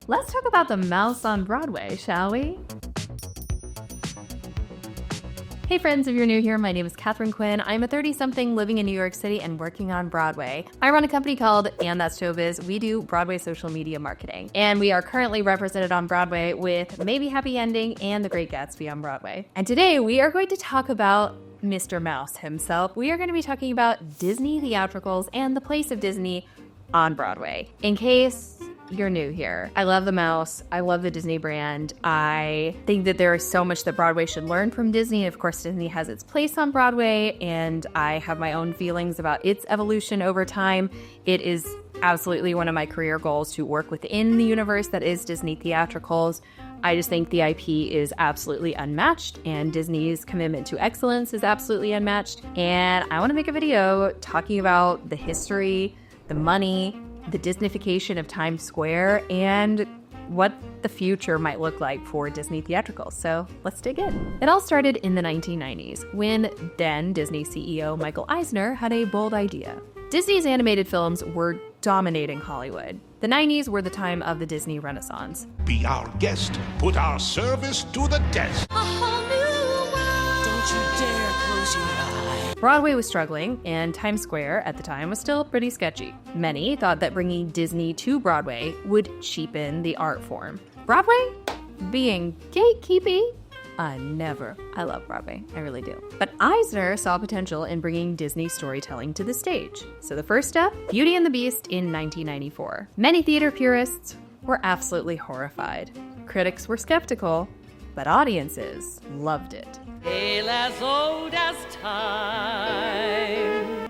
Let's talk about the mouse on Broadway, shall we? Hey friends, if you're new here, my name is Katharine Quinn. I'm a 30-something living in New York City and working on Broadway. I run a company called And That's Showbiz. We do Broadway social media marketing. And we are currently represented on Broadway with Maybe Happy Ending and The Great Gatsby on Broadway. And today we are going to talk about Mr. Mouse himself. We are going to be talking about Disney Theatricals and the place of Disney on Broadway. In case you're new here, I love the mouse. I love the Disney brand. I think that there is so much that Broadway should learn from Disney. Of course, Disney has its place on Broadway, and I have my own feelings about its evolution over time. It is absolutely one of my career goals to work within the universe that is Disney Theatricals. I just think the IP is absolutely unmatched, and Disney's commitment to excellence is absolutely unmatched. And I want to make a video talking about the history, the money, the Disneyfication of Times Square, and what the future might look like for Disney Theatricals. So let's dig in. It all started in the 1990s when then Disney CEO Michael Eisner had a bold idea. Disney's animated films were dominating Hollywood. The 90s were the time of the Disney Renaissance. Be our guest, put our service to the test. A whole new world. Don't you dare close your eyes. Broadway was struggling, and Times Square at the time was still pretty sketchy. Many thought that bringing Disney to Broadway would cheapen the art form. Broadway? Being gatekeepy? Never. I love Broadway. I really do. But Eisner saw potential in bringing Disney storytelling to the stage. So the first step, Beauty and the Beast in 1994. Many theater purists were absolutely horrified. Critics were skeptical, but audiences loved it. Tale as old as time.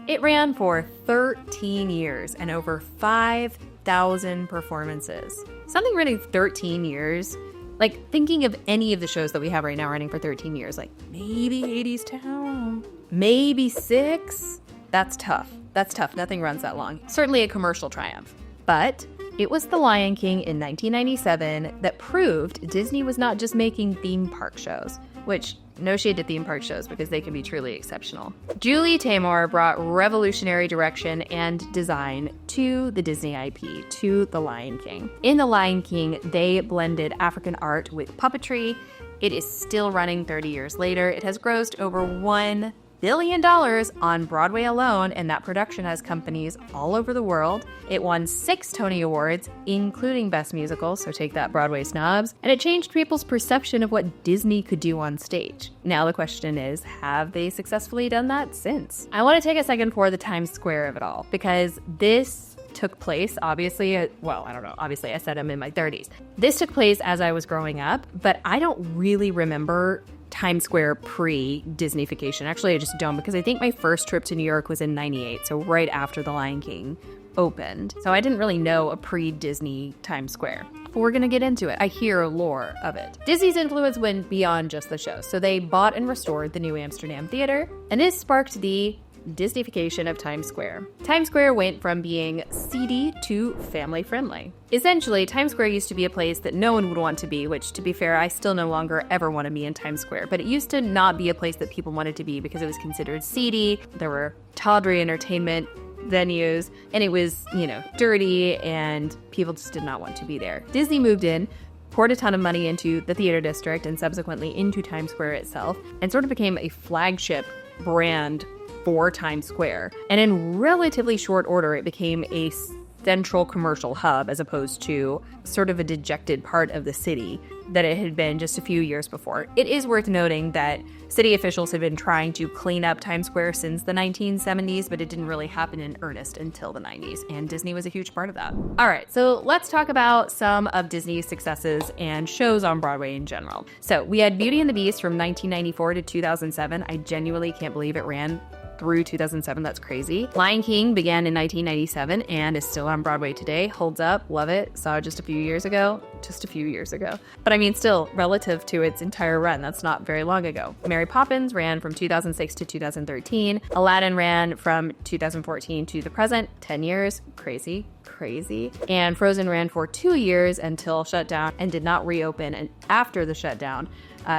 It ran for 13 years and over 5,000 performances. Something running 13 years, like thinking of any of the shows that we have right now running for 13 years, like maybe Hades Town, maybe 6. That's tough. That's tough. Nothing runs that long. Certainly a commercial triumph. But it was The Lion King in 1997 that proved Disney was not just making theme park shows, which no shade to theme park shows because they can be truly exceptional. Julie Taymor brought revolutionary direction and design to the Disney IP, to The Lion King. In The Lion King, they blended African art with puppetry. It is still running 30 years later. It has grossed over $1 billion on Broadway alone, and that production has companies all over the world. It won 6 Tony Awards, including Best Musical, so take that Broadway snobs, and it changed people's perception of what Disney could do on stage. Now the question is, have they successfully done that since? I want to take a second for the Times Square of it all, because this took place, obviously I said I'm in my 30s. This took place as I was growing up, but I don't really remember Times Square pre-Disneyfication. Actually, I just don't, because I think my first trip to New York was in 98, so right after The Lion King opened. So I didn't really know a pre-Disney Times Square. But we're gonna get into it. I hear lore of it. Disney's influence went beyond just the show, so they bought and restored the new Amsterdam Theatre, and this sparked the Disneyfication of Times Square. Times Square went from being seedy to family-friendly. Essentially, Times Square used to be a place that no one would want to be, which, to be fair, I still no longer ever want to be in Times Square, but it used to not be a place that people wanted to be because it was considered seedy, there were tawdry entertainment venues, and it was, dirty, and people just did not want to be there. Disney moved in, poured a ton of money into the theater district and subsequently into Times Square itself, and sort of became a flagship brand for Times Square. And in relatively short order, it became a central commercial hub as opposed to sort of a dejected part of the city that it had been just a few years before. It is worth noting that city officials had been trying to clean up Times Square since the 1970s, but it didn't really happen in earnest until the 90s, and Disney was a huge part of that. All right, so let's talk about some of Disney's successes and shows on Broadway in general. So we had Beauty and the Beast from 1994 to 2007. I genuinely can't believe it ran through 2007. That's crazy. Lion King began in 1997 and is still on Broadway today. Holds up, love it. Saw it just a few years ago. But I mean, still, relative to its entire run, that's not very long ago. Mary Poppins ran from 2006 to 2013. Aladdin ran from 2014 to the present, 10 years. Crazy. crazy. And Frozen ran for 2 years until shutdown and did not reopen after the shutdown.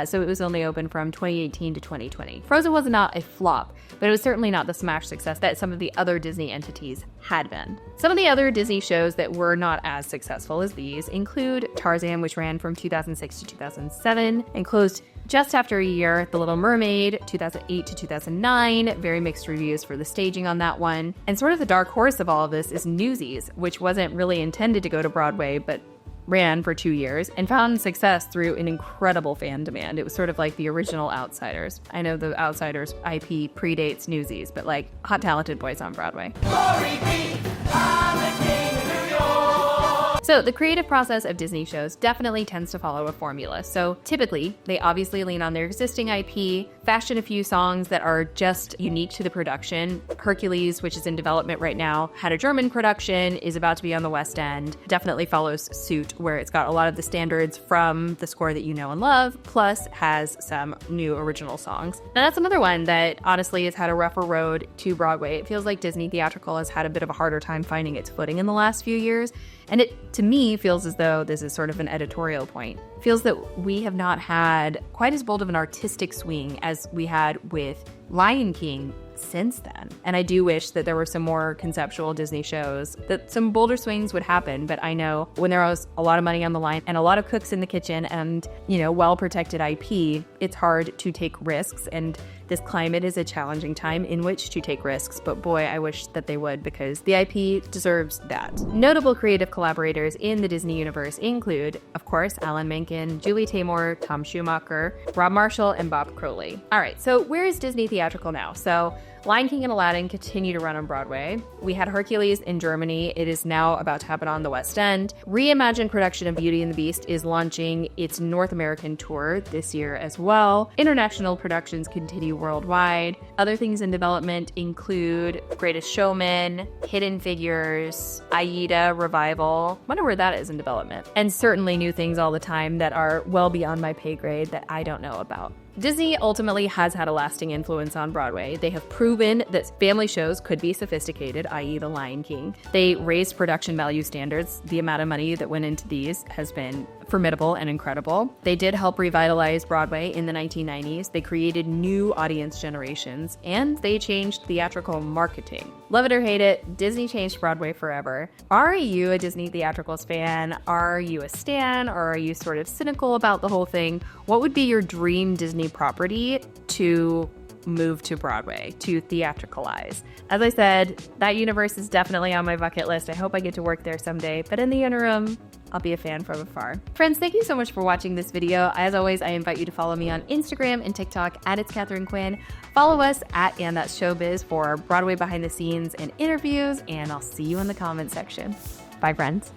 So it was only open from 2018 to 2020. Frozen was not a flop, but it was certainly not the smash success that some of the other Disney entities had been. Some of the other Disney shows that were not as successful as these include Tarzan, which ran from 2006 to 2007 and closed just after a year. The Little Mermaid, 2008 to 2009, very mixed reviews for the staging on that one. And sort of the dark horse of all of this is Newsies, which wasn't really intended to go to Broadway, but ran for 2 years and found success through an incredible fan demand. It was sort of like the original Outsiders. I know the Outsiders IP predates Newsies, but like Hot Talented Boys on Broadway. Glory be, I'm the king of New York. So the creative process of Disney shows definitely tends to follow a formula. So typically, they obviously lean on their existing IP, fashion a few songs that are just unique to the production. Hercules, which is in development right now, had a German production, is about to be on the West End, definitely follows suit where it's got a lot of the standards from the score that you know and love, plus has some new original songs. Now that's another one that honestly has had a rougher road to Broadway. It feels like Disney Theatrical has had a bit of a harder time finding its footing in the last few years, and it, to me, feels as though this is sort of an editorial point. It feels that we have not had quite as bold of an artistic swing as we had with Lion King since then. And I do wish that there were some more conceptual Disney shows, that some bolder swings would happen. But I know when there was a lot of money on the line and a lot of cooks in the kitchen and, well-protected IP, it's hard to take risks. And this climate is a challenging time in which to take risks. But boy, I wish that they would, because the IP deserves that. Notable creative collaborators in the Disney universe include, of course, Alan Menken, Julie Taymor, Tom Schumacher, Rob Marshall, and Bob Crowley. All right, so where is Disney Theatrical now? So Lion King and Aladdin continue to run on Broadway. We had Hercules in Germany. It is now about to happen on the West End. Reimagined production of Beauty and the Beast is launching its North American tour this year as well. International productions continue worldwide. Other things in development include Greatest Showman, Hidden Figures, Aida Revival. Wonder where that is in development. And certainly new things all the time that are well beyond my pay grade that I don't know about. Disney ultimately has had a lasting influence on Broadway. They have proven that family shows could be sophisticated, i.e. The Lion King. They raised production value standards. The amount of money that went into these has been formidable and incredible. They did help revitalize Broadway in the 1990s. They created new audience generations, and they changed theatrical marketing. Love it or hate it, Disney changed Broadway forever. Are you a Disney Theatricals fan? Are you a stan? Or are you sort of cynical about the whole thing? What would be your dream Disney property to move to Broadway, to theatricalize? As I said, that universe is definitely on my bucket list. I hope I get to work there someday, but in the interim, I'll be a fan from afar. Friends, thank you so much for watching this video. As always, I invite you to follow me on Instagram and TikTok at It's Katharine Quinn. Follow us at And That's Showbiz for Broadway behind the scenes and interviews, and I'll see you in the comment section. Bye, friends.